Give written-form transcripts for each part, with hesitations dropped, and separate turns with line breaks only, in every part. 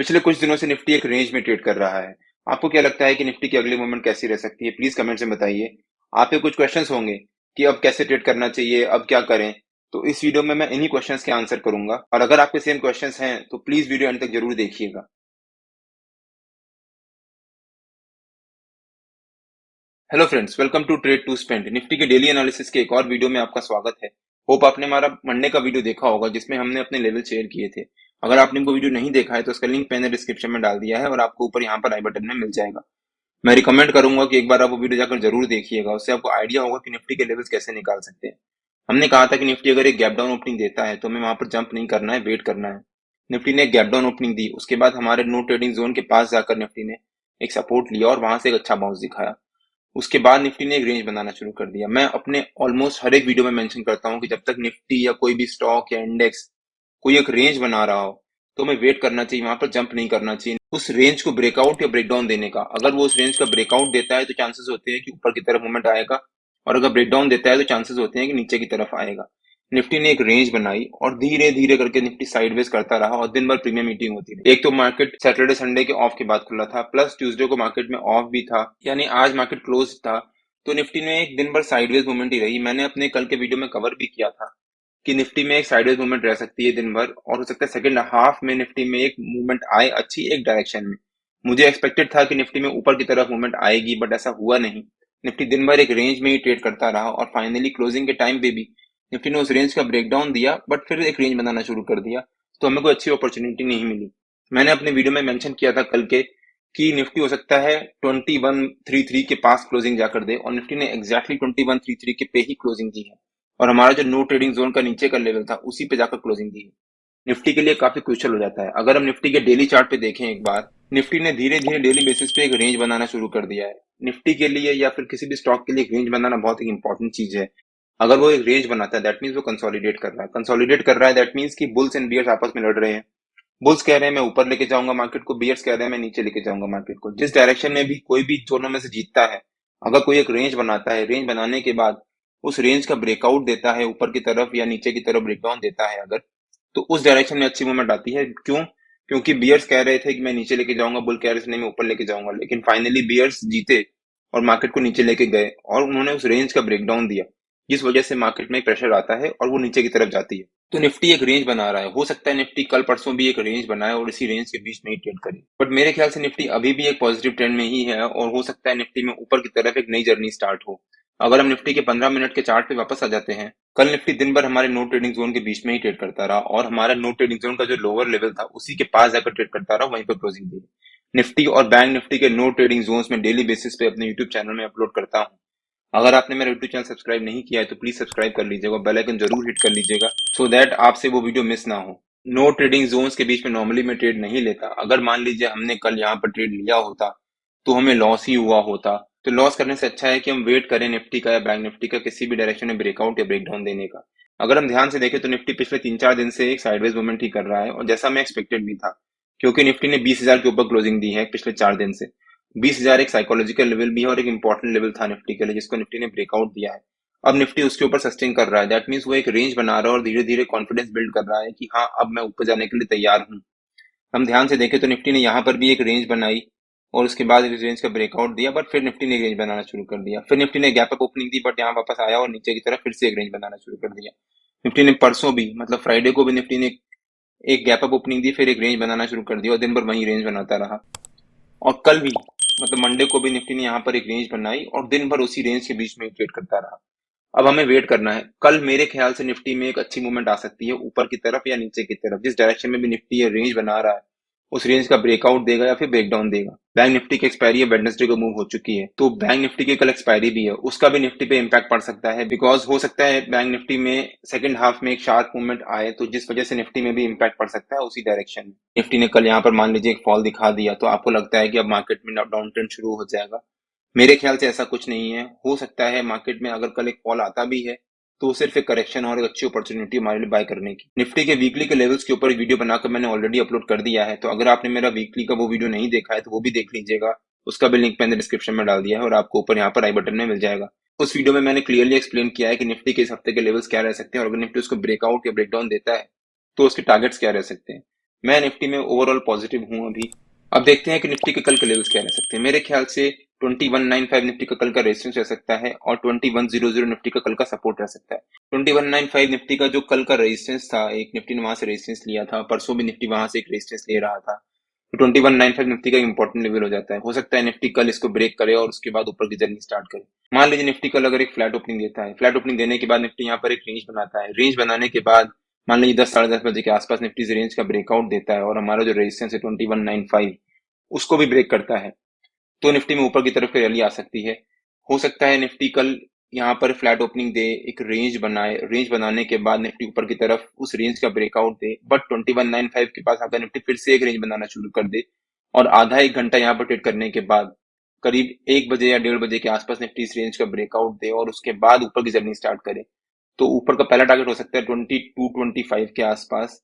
पिछले कुछ दिनों से निफ्टी एक रेंज में ट्रेड कर रहा है। आपको क्या लगता है कि निफ्टी की अगली मूवमेंट कैसी रह सकती है? प्लीज कमेंट में बताइए। आपके कुछ क्वेश्चंस होंगे कि अब कैसे ट्रेड करना चाहिए, अब क्या करें। तो इस वीडियो में मैं इन्हीं क्वेश्चंस के आंसर करूंगा, और अगर आपके सेम क्वेश्चंस हैं तो प्लीज वीडियो एंड तक जरूर देखिएगा। Hello friends, welcome to trade to spend. Nifty के डेली एनालिसिस के एक और वीडियो में आपका स्वागत है। होप आपने हमारा मंडे का वीडियो देखा होगा जिसमें हमने अपने लेवल शेयर किए थे। अगर आपने वो वीडियो नहीं देखा है तो उसका लिंक मैंने डिस्क्रिप्शन में डाल दिया है और आपको ऊपर यहाँ पर आई बटन में मिल जाएगा। मैं रिकमेंड करूंगा कि एक बार आप वो वीडियो जाकर जरूर देखिएगा, उससे आपको आइडिया होगा कि निफ्टी के लेवल्स कैसे निकाल सकते हैं। हमने कहा था कि निफ्टी अगर एक गैप डाउन ओपनिंग देता है तो हमें वहां पर जंप नहीं करना है, वेट करना है। निफ्टी ने एक गैप डाउन ओपनिंग दी, उसके बाद हमारे नो ट्रेडिंग जोन के पास जाकर निफ्टी ने एक सपोर्ट लिया और वहां से एक अच्छा बाउंस दिखाया। उसके बाद निफ्टी ने एक रेंज बनाना शुरू कर दिया। मैं अपने ऑलमोस्ट हर एक वीडियो में मेंशन करता हूं कि जब तक निफ्टी या कोई भी स्टॉक या इंडेक्स कोई एक रेंज बना रहा हो तो हमें वेट करना चाहिए, वहां पर जंप नहीं करना चाहिए उस रेंज को ब्रेकआउट या ब्रेकडाउन देने का। अगर वो उस रेंज का ब्रेकआउट देता है तो चांसेस होते हैं कि ऊपर की तरफ मूवमेंट आएगा, और अगर ब्रेकडाउन देता है तो चांसेस होते हैं कि नीचे की तरफ आएगा। निफ्टी ने एक रेंज बनाई और धीरे धीरे करके निफ्टी साइडवेज करता रहा और दिन भर प्रीमियम मीटिंग होती रही। एक तो मार्केट सैटरडे संडे के ऑफ के बाद खुला था, प्लस ट्यूसडे को मार्केट में ऑफ भी था, यानी आज मार्केट क्लोज था। तो निफ्टी में एक दिन भर साइडवेज मूवमेंट ही रही। मैंने अपने कल के वीडियो में कवर भी किया था कि निफ्टी में एक साइडवेज मूवमेंट रह सकती है दिन भर, और हो सकता है सेकंड हाफ में निफ्टी में एक मूवमेंट आए अच्छी एक डायरेक्शन में। मुझे एक्सपेक्टेड था कि निफ्टी में ऊपर की तरफ मूवमेंट आएगी, बट ऐसा हुआ नहीं। निफ्टी दिन भर एक रेंज में ही ट्रेड करता रहा और फाइनली क्लोजिंग के टाइम पे भी निफ्टी ने उस रेंज का ब्रेकडाउन दिया, बट फिर एक रेंज बनाना शुरू कर दिया। तो हमें कोई अच्छी अपॉर्चुनिटी नहीं मिली। मैंने अपने वीडियो में मेंशन किया था कल के कि निफ्टी हो सकता है 2133 के पास क्लोजिंग जाकर दे, और निफ्टी ने एग्जैक्टली 2133 के पे ही क्लोजिंग दी है। और हमारा जो नो ट्रेडिंग जोन का नीचे का लेवल था उसी पे जाकर क्लोजिंग दी है। निफ्टी के लिए काफी क्रूशियल हो जाता है। अगर हम निफ्टी के डेली चार्ट पे देखें एक बार, निफ्टी ने धीरे धीरे डेली बेसिस पे एक रेंज बनाना शुरू कर दिया है। निफ्टी के लिए या फिर किसी भी स्टॉक के लिए एक रेंज बनाना बहुत ही इंपॉर्टेंट चीज है। अगर वो एक रेंज बनाता है दैट मीन्स वो कंसोलिडेट कर रहा है। कंसोलिडेट कर रहा है दैट मीन्स कि बुल्स एंड बियर्स आपस में लड़ रहे हैं। बुल्स कह रहे हैं मैं ऊपर लेके जाऊंगा मार्केट को, बियर्स कह रहे हैं मैं नीचे लेके जाऊंगा मार्केट को। जिस डायरेक्शन में भी कोई भी दोनों में से जीतता है, अगर कोई एक रेंज बनाता है, रेंज बनाने के बाद उस रेंज का ब्रेकआउट देता है ऊपर की तरफ या नीचे की तरफ ब्रेकडाउन देता है अगर, तो उस डायरेक्शन में अच्छी मूवमेंट आती है। क्यों? क्योंकि बियर्स कह रहे थे कि मैं नीचे लेके जाऊंगा, बुल कह रहे थे नहीं मैं ऊपर लेके जाऊंगा, लेकिन फाइनली बियर्स जीते और मार्केट को नीचे लेके गए और उन्होंने उस रेंज का ब्रेकडाउन दिया, जिस वजह से मार्केट में प्रेशर आता है और वो नीचे की तरफ जाती है। तो निफ्टी एक रेंज बना रहा है। हो सकता है निफ्टी कल परसों भी एक रेंज बनाए और इसी रेंज के बीच में ही ट्रेड करे, बट मेरे ख्याल से निफ्टी अभी भी एक पॉजिटिव ट्रेंड में ही है और हो सकता है निफ्टी में ऊपर की तरफ एक नई जर्नी स्टार्ट हो। अगर हम निफ्टी के 15 मिनट के चार्ट पे वापस आ जाते हैं, कल निफ्टी दिन भर हमारे नो ट्रेडिंग जोन के बीच में ही ट्रेड करता रहा और हमारा नो ट्रेडिंग जोन का जो लोअर लेवल था उसी के पास जाकर ट्रेड करता रहा, वहीं पर क्लोजिंग दी। निफ्टी और बैंक निफ्टी के नो ट्रेडिंग जोन्स में डेली बेसिस पे अपने यूट्यूब चैनल में अपलोड करता हूँ। अगर आपने मेरा यूट्यूब चैनल सब्सक्राइब नहीं किया है तो प्लीज सब्सक्राइब कर लीजिएगा, बेल आइकन जरूर हिट कर लीजिएगा सो दैट आपसे वो वीडियो मिस ना हो। नो ट्रेडिंग जोन्स के बीच में नॉर्मली मैं ट्रेड नहीं लेता। अगर मान लीजिए हमने कल यहाँ पर ट्रेड लिया होता तो हमें लॉस ही हुआ होता। तो लॉस करने से अच्छा है कि हम वेट करें निफ्टी का या बैंक निफ्टी का किसी भी डायरेक्शन में ब्रेकआउट या ब्रेकडाउन देने का। अगर हम ध्यान से देखें तो निफ्टी पिछले 3-4 दिन से एक साइडवेज मूवमेंट ही कर रहा है, और जैसा मैं एक्सपेक्टेड भी था, क्योंकि निफ्टी ने 20,000 के ऊपर क्लोजिंग दी है पिछले 4 दिन से। 20,000 एक साइकोलॉजिकल लेवल भी है और एक इंपॉर्टेंट लेवल था निफ्टी के लिए, जिसको निफ्टी ने ब्रेकआउट दिया है। अब निफ्टी उसके ऊपर सस्टेन कर रहा है, दैट मीन्स वो एक रेंज बना रहा है और धीरे धीरे कॉन्फिडेंस बिल्ड कर रहा है कि हाँ अब मैं ऊपर जाने के लिए तैयार हूँ। हम ध्यान से देखें तो निफ्टी ने यहाँ पर भी एक रेंज बनाई और उसके बाद इस रेंज का ब्रेकआउट दिया, बट फिर निफ्टी ने रेंज बनाना शुरू कर दिया। फिर निफ्टी ने gap up opening the, but यहाँ वापस आया और नीचे की तरफ फिर से एक रेंज बनाना शुरू कर दिया। निफ्टी ने परसों भी मतलब फ्राइडे को भी निफ्टी ने एक गैप अप ओपनिंग दी, फिर एक रेंज बनाना शुरू कर दिया और दिन भर वही रेंज बनाता रहा। और कल भी मतलब मंडे को भी निफ्टी ने यहाँ पर एक रेंज बनाई और दिन भर उसी रेंज के बीच में ट्रेड करता रहा। अब हमें वेट करना है। कल मेरे ख्याल से निफ्टी में एक अच्छी मूवमेंट आ सकती है ऊपर की तरफ या नीचे की तरफ। जिस डायरेक्शन में भी निफ्टी ये रेंज बना रहा है उस रेंज का ब्रेकआउट देगा या फिर ब्रेकडाउन देगा। बैंक निफ्टी की एक्सपायरी वेडनेसडे को मूव हो चुकी है, तो बैंक निफ्टी की कल एक्सपायरी भी है, उसका भी निफ्टी पे इम्पैक्ट पड़ सकता है। बिकॉज हो सकता है बैंक निफ्टी में सेकंड हाफ में एक शार्प मूवमेंट आए, तो जिस वजह से निफ्टी में भी इम्पैक्ट पड़ सकता है उसी डायरेक्शन में। निफ्टी ने कल यहाँ पर मान लीजिए एक फॉल दिखा दिया, तो आपको लगता है कि अब मार्केट में डाउन ट्रेंड शुरू हो जाएगा। मेरे ख्याल से ऐसा कुछ नहीं है। हो सकता है मार्केट में अगर कल एक फॉल आता भी है तो सिर्फ एक करेक्शन और एक अच्छी अपॉर्चुनिटी हमारे लिए बाय करने की। निफ्टी के वीकली के लेवल्स के ऊपर वीडियो बनाकर मैंने ऑलरेडी अपलोड कर दिया है, तो अगर आपने मेरा वीकली का वो वीडियो नहीं देखा है तो वो भी देख लीजिएगा। उसका भी लिंक मैंने डिस्क्रिप्शन में डाल दिया है और आपको ऊपर यहाँ पर आई बटन में मिल जाएगा। उस वीडियो में मैंने क्लियरली एक्सप्लेन किया है कि निफ्टी के इस हफ्ते के लेवल्स क्या रह सकते हैं, और अगर निफ्टी उसको ब्रेकआउट या ब्रेकडाउन देता है तो उसके टारगेट्स क्या रह सकते हैं। मैं निफ्टी में ओवरऑल पॉजिटिव हूँ अभी। अब देखते हैं कि निफ्टी के कल के लेवल्स क्या रह सकते हैं। मेरे ख्याल से 2195 निफ्टी का कल का रेजिस्टेंस रह सकता है और 2100 निफ्टी का कल का सपोर्ट रह सकता है। 2195 निफ्टी का जो कल का रेजिस्टेंस था, एक निफ्टी ने वहां से रेजिस्टेंस लिया था, परसों भी निफ्टी वहां से एक रेजिस्टेंस ले रहा था, तो 2195 निफ्टी का इंपॉर्टेंट लेवल हो जाता है। हो सकता है निफ्टी कल इसको ब्रेक करे और उसके बाद ऊपर की जर्नी स्टार्ट करे। मान लीजिए निफ्टी कल अगर एक फ्लैट ओपनिंग देता है, फ्लैट ओपनिंग देने के बाद निफ्टी यहाँ पर एक रेंज बनाता है, रेंज बनाने के बाद मान लीजिए 10 साढ़े 10 बजे के आसपास निफ्टी इस रेंज का ब्रेकआउट देता है और हमारा जो रेजिस्टेंस है 2195 उसको भी ब्रेक करता है, तो निफ्टी में ऊपर की तरफ की रैली आ सकती है। हो सकता है निफ्टी कल यहाँ पर फ्लैट ओपनिंग दे, एक रेंज बनाए, रेंज बनाने के बाद निफ्टी ऊपर की तरफ उस रेंज का ब्रेकआउट दे, बट 2195 के पास आकर निफ्टी फिर से एक रेंज बनाना शुरू कर दे और आधा एक घंटा यहाँ पर ट्रेड करने के बाद करीब 1 बजे या 1:30 बजे के आसपास निफ्टी इस रेंज का ब्रेकआउट दे और उसके बाद ऊपर की जर्नी स्टार्ट करे, तो ऊपर का पहला टारगेट हो सकता है 2225 के आसपास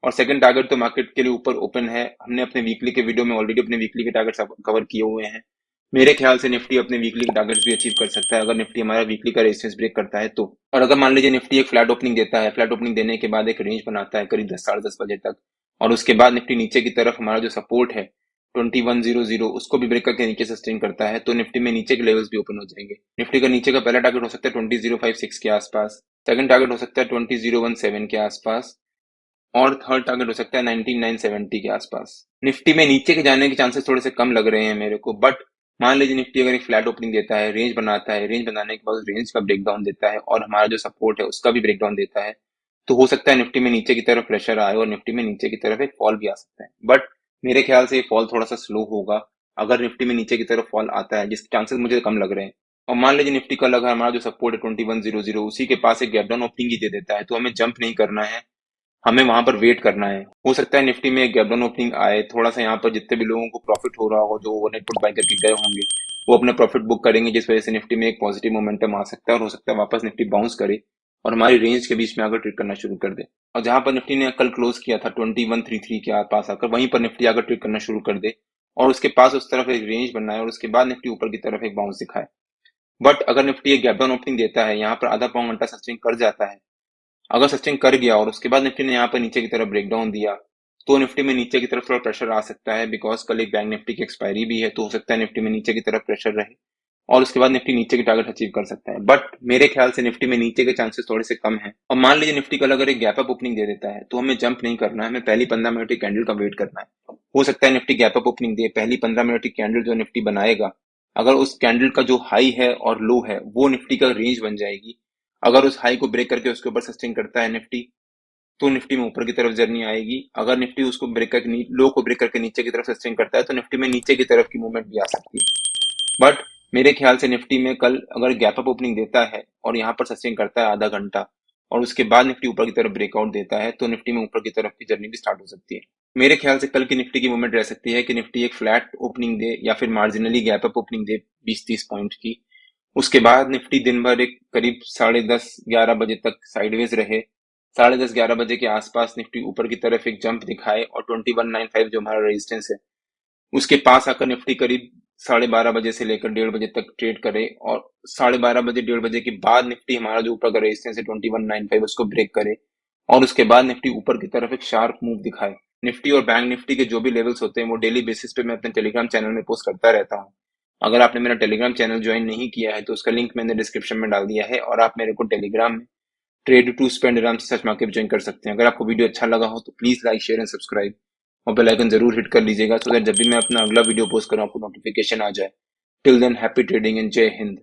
और सेकंड टारगेट तो मार्केट के लिए ऊपर ओपन है। हमने अपने वीकली के वीडियो में ऑलरेडी अपने वीकली के टारगेट्स कवर किए हुए हैं। मेरे ख्याल से निफ्टी अपने वीकली के टारगेट्स भी अचीव कर सकता है अगर निफ्टी हमारा वीकली का रेजिस्टेंस ब्रेक करता है तो। और अगर मान लीजिए निफ्टी एक फ्लैट ओपनिंग देता है, फ्लैट ओपनिंग देने के बाद एक रेंज बनाता है करीब 10 साढ़े 10 बजे तक और उसके बाद निफ्टी नीचे की तरफ हमारा जो सपोर्ट है 2100 उसको भी ब्रेक करके नीचे सस्टेन करता है, तो निफ्टी में नीचे के लेवल्स भी ओपन हो जाएंगे। निफ्टी का नीचे का पहला टारगेट हो सकता है 20056 के आसपास, सेकंड टारगेट हो सकता है 20017 के आसपास और थर्ड टारगेट हो सकता है 19970 के आसपास। निफ्टी में नीचे के जाने के चांसेस थोड़े से कम लग रहे हैं मेरे को, बट मान लीजिए निफ्टी अगर एक फ्लैट ओपनिंग देता है, रेंज बनाता है, रेंज बनाने के बाद उस रेंज का ब्रेकडाउन देता है और हमारा जो सपोर्ट है उसका भी ब्रेकडाउन देता है, तो हो सकता है निफ्टी में नीचे की तरफ प्रेशर आए और निफ्टी में नीचे की तरफ एक फॉल भी आ सकता है। बट मेरे ख्याल से ये फॉल थोड़ा सा स्लो होगा अगर निफ्टी में नीचे की तरफ फॉल आता है, जिसके चांसेस मुझे कम लग रहे हैं। और मान लीजिए निफ्टी कल अगर हमारा जो सपोर्ट है 2100 उसी के पास एक गैप डाउन ओपनिंग ही दे देता है, तो हमें जंप नहीं करना है, हमें वहां पर वेट करना है। हो सकता है निफ्टी में एक गैप डाउन ओपनिंग आए, थोड़ा सा यहाँ पर जितने भी लोगों को प्रॉफिट हो रहा हो, जो ओवरनाइट पुट बाय करके गए होंगे, वो अपने प्रॉफिट बुक करेंगे, जिस वजह से निफ्टी में एक पॉजिटिव मोमेंटम आ सकता है और हो सकता है वापस निफ्टी बाउंस करे और हमारी रेंज के बीच में आकर ट्रेड करना शुरू कर दे। और जहां पर निफ्टी ने कल क्लोज किया था 2133 के पास आकर, वहीं पर निफ्टी आकर ट्रेड करना शुरू कर दे और उसके पास उस तरफ एक रेंज बनाए और उसके बाद निफ्टी ऊपर की तरफ एक बाउंस दिखाए। बट अगर निफ्टी एक गैप डाउन ओपनिंग देता है, यहाँ पर आधा पौन घंटा सस्टेन कर जाता है, अगर सस्टेन कर गया और उसके बाद निफ्टी ने यहाँ पर नीचे की तरफ ब्रेकडाउन दिया, तो निफ्टी में नीचे की तरफ थोड़ा प्रेशर आ सकता है, बिकॉज कल एक बैंक निफ्टी की एक्सपायरी भी है, तो हो सकता है निफ्टी में नीचे की तरफ प्रेशर रहे और उसके बाद निफ्टी नीचे की टारगेट अचीव कर सकता है। बट मेरे ख्याल से निफ्टी में नीचे के चांसेस थोड़े से कम है। और मान लीजिए निफ्टी कल अगर एक गैप अप ओपनिंग दे देता है, तो हमें जंप नहीं करना है, हमें पहली 15 मिनट की कैंडल का वेट करना है। हो सकता है निफ्टी गैप अप ओपनिंग दे, पहली 15 मिनट की कैंडल जो निफ्टी बनाएगा, अगर उस कैंडल का जो हाई है और लो है वो निफ्टी का रेंज बन जाएगी। अगर उस हाई को ब्रेक करके उसके ऊपर सस्टेन करता है निफ्टी, तो निफ्टी में ऊपर की तरफ जर्नी आएगी। अगर निफ्टी उसको ब्रेक करके लो को ब्रेक करके नीचे की तरफ सस्टेन करता है, तो निफ्टी में नीचे की तरफ की मूवमेंट भी आ सकती है। बट मेरे ख्याल से निफ्टी में कल अगर गैप अप ओपनिंग देता है और यहाँ पर सस्टेन करता है आधा घंटा और उसके बाद निफ्टी ऊपर की तरफ ब्रेकआउट देता है, तो निफ्टी में ऊपर की तरफ की जर्नी भी स्टार्ट हो सकती है। मेरे ख्याल से कल की निफ्टी की मूवमेंट रह सकती है कि निफ्टी एक फ्लैट ओपनिंग दे या फिर मार्जिनली गैप अप ओपनिंग दे 20-30 पॉइंट की, उसके बाद निफ्टी दिन भर एक करीब 10:30-11 बजे तक साइडवेज रहे, 10:30-11 बजे के आसपास निफ्टी ऊपर की तरफ एक जंप दिखाए और 2195 जो हमारा रेजिस्टेंस है उसके पास आकर निफ्टी करीब 12:30 बजे से लेकर 1:30 बजे तक ट्रेड करे और 12:30 बजे 1:30 बजे के बाद निफ्टी हमारा जो ऊपर का रेजिस्टेंस है 2195 उसको ब्रेक करे और उसके बाद निफ्टी ऊपर की तरफ एक शार्प मूव दिखाए। निफ्टी और बैंक निफ्टी के जो भी लेवल्स होते हैं वो डेली बेसिस पे मैं अपने टेलीग्राम चैनल में पोस्ट करता रहता हूँ। अगर आपने मेरा टेलीग्राम चैनल ज्वाइन नहीं किया है तो उसका लिंक मैंने डिस्क्रिप्शन में डाल दिया है और आप मेरे को टेलीग्राम में ट्रेड टू स्पेंड आराम से सर्च मार्केट ज्वाइन कर सकते हैं। अगर आपको वीडियो अच्छा लगा हो तो please like share and subscribe और बेल आइकन जरूर हिट कर लीजिएगा, सो दैट जब भी मैं अपना अगला वीडियो पोस्ट करूं आपको नोटिफिकेशन आ जाए। Till than happy trading and जय हिंद।